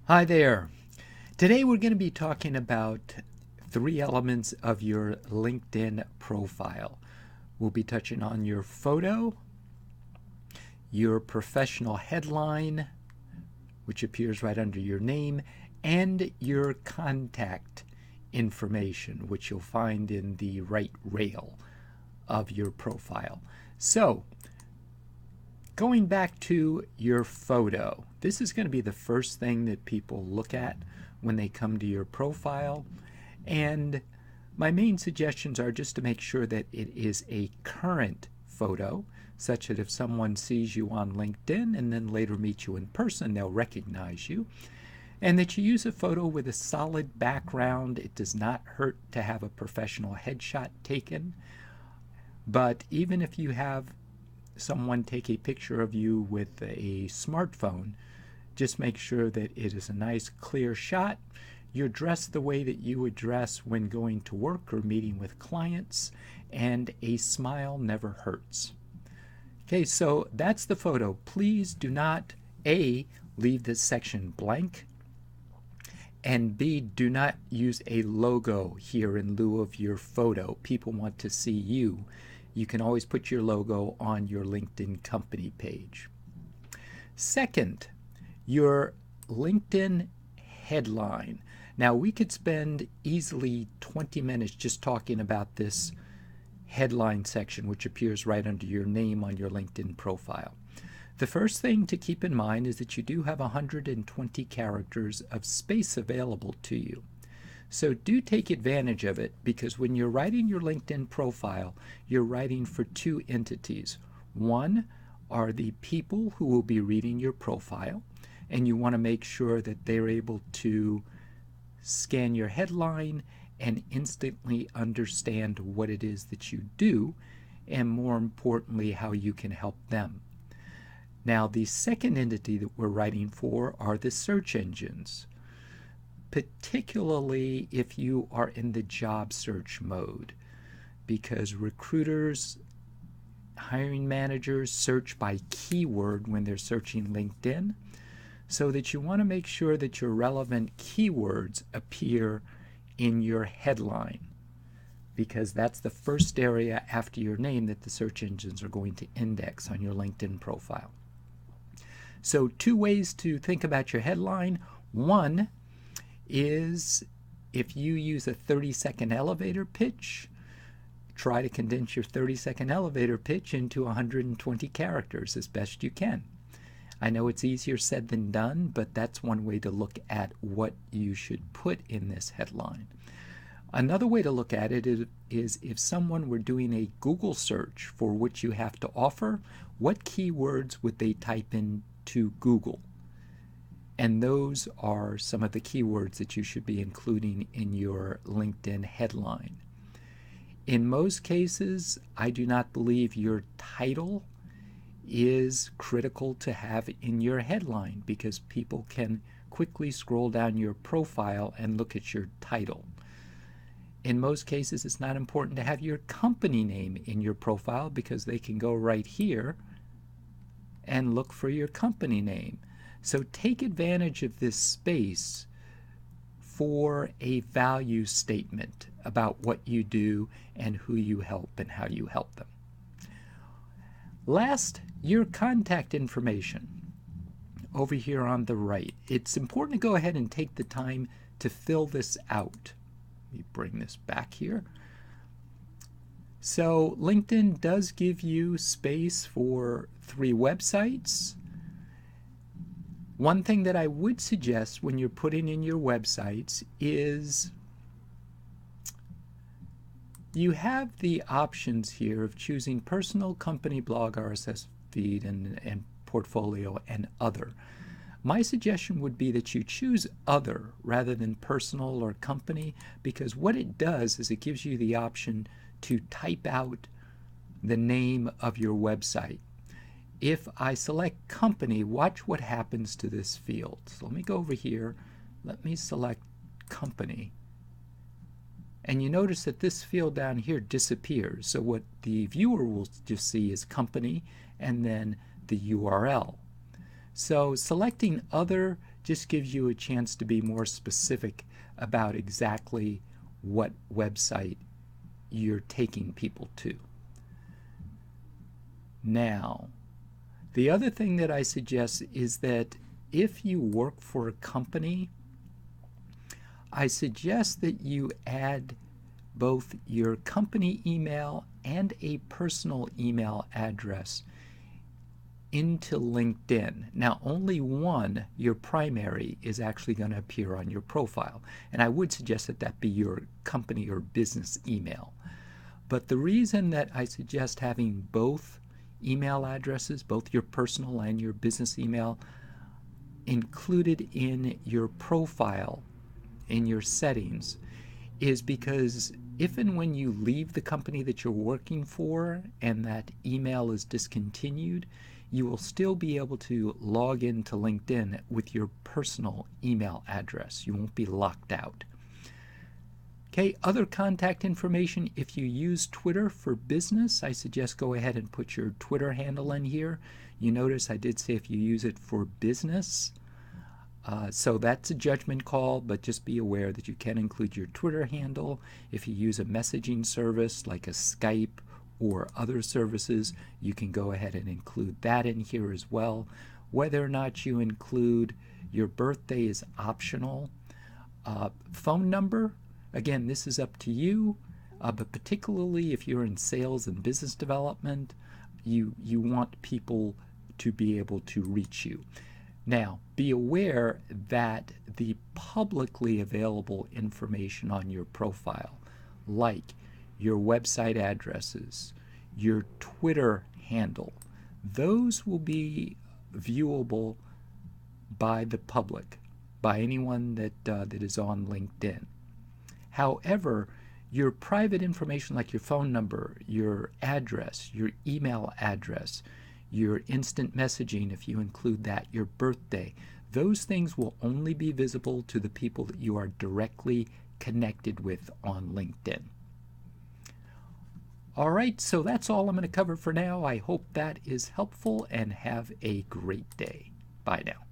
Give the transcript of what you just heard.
Hi there. Today we're going to be talking about three elements of your LinkedIn profile. We'll be touching on your photo, your professional headline, which appears right under your name, and your contact information, which you'll find in the right rail of your profile. So, going back to your photo, this is going to be the first thing that people look at when they come to your profile. And my main suggestions are just to make sure that it is a current photo, such that if someone sees you on LinkedIn and then later meets you in person, they'll recognize you. And that you use a photo with a solid background. It does not hurt to have a professional headshot taken. But even if you have someone take a picture of you with a smartphone, just make sure that it is a nice clear shot. You're dressed the way that you would dress when going to work or meeting with clients, and a smile never hurts. Okay, so that's the photo. Please do not, A, leave this section blank, and B, do not use a logo here in lieu of your photo. People want to see you. You can always put your logo on your LinkedIn company page. Second, your LinkedIn headline. Now, we could spend easily 20 minutes just talking about this headline section, which appears right under your name on your LinkedIn profile. The first thing to keep in mind is that you do have 120 characters of space available to you. So do take advantage of it, because when you're writing your LinkedIn profile, you're writing for two entities. One are the people who will be reading your profile, and you want to make sure that they're able to scan your headline and instantly understand what it is that you do, and more importantly, how you can help them. Now, the second entity that we're writing for are the search engines, particularly if you are in the job search mode, because recruiters, hiring managers search by keyword when they're searching LinkedIn, so that you want to make sure that your relevant keywords appear in your headline, because that's the first area after your name that the search engines are going to index on your LinkedIn profile. So two ways to think about your headline. One is, if you use a 30-second elevator pitch, try to condense your 30-second elevator pitch into 120 characters as best you can. I know it's easier said than done, but that's one way to look at what you should put in this headline. Another way to look at it is if someone were doing a Google search for what you have to offer, what keywords would they type in to Google? And those are some of the keywords that you should be including in your LinkedIn headline. In most cases, I do not believe your title is critical to have in your headline, because people can quickly scroll down your profile and look at your title. In most cases, it's not important to have your company name in your profile, because they can go right here and look for your company name. So take advantage of this space for a value statement about what you do and who you help and how you help them. Last, your contact information. Over here on the right, it's important to go ahead and take the time to fill this out. Let me bring this back here. So LinkedIn does give you space for 3 websites. One thing that I would suggest when you're putting in your websites is you have the options here of choosing personal, company, blog, RSS feed, and portfolio, and other. My suggestion would be that you choose other rather than personal or company, because what it does is it gives you the option to type out the name of your website. If I select company, watch what happens to this field. So let me go over here. Let me select company. And you notice that this field down here disappears. So what the viewer will just see is company and then the URL. So selecting other just gives you a chance to be more specific about exactly what website you're taking people to. Now, the other thing that I suggest is that if you work for a company, I suggest that you add both your company email and a personal email address into LinkedIn. Now, only one, your primary, is actually going to appear on your profile. And I would suggest that that be your company or business email. But the reason that I suggest having both email addresses, both your personal and your business email, included in your profile, in your settings, is because if and when you leave the company that you're working for and that email is discontinued, you will still be able to log into LinkedIn with your personal email address. You won't be locked out. Okay, other contact information. If you use Twitter for business, I suggest go ahead and put your Twitter handle in here. You notice I did say if you use it for business. So that's a judgment call, but just be aware that you can include your Twitter handle. If you use a messaging service like a Skype or other services, you can go ahead and include that in here as well. Whether or not you include your birthday is optional. Phone number, again, this is up to you, but particularly if you're in sales and business development, you want people to be able to reach you. Now, be aware that the publicly available information on your profile, like your website addresses, your Twitter handle, those will be viewable by the public, by anyone that is on LinkedIn. However, your private information like your phone number, your address, your email address, your instant messaging, if you include that, your birthday, those things will only be visible to the people that you are directly connected with on LinkedIn. All right, so that's all I'm going to cover for now. I hope that is helpful, and have a great day. Bye now.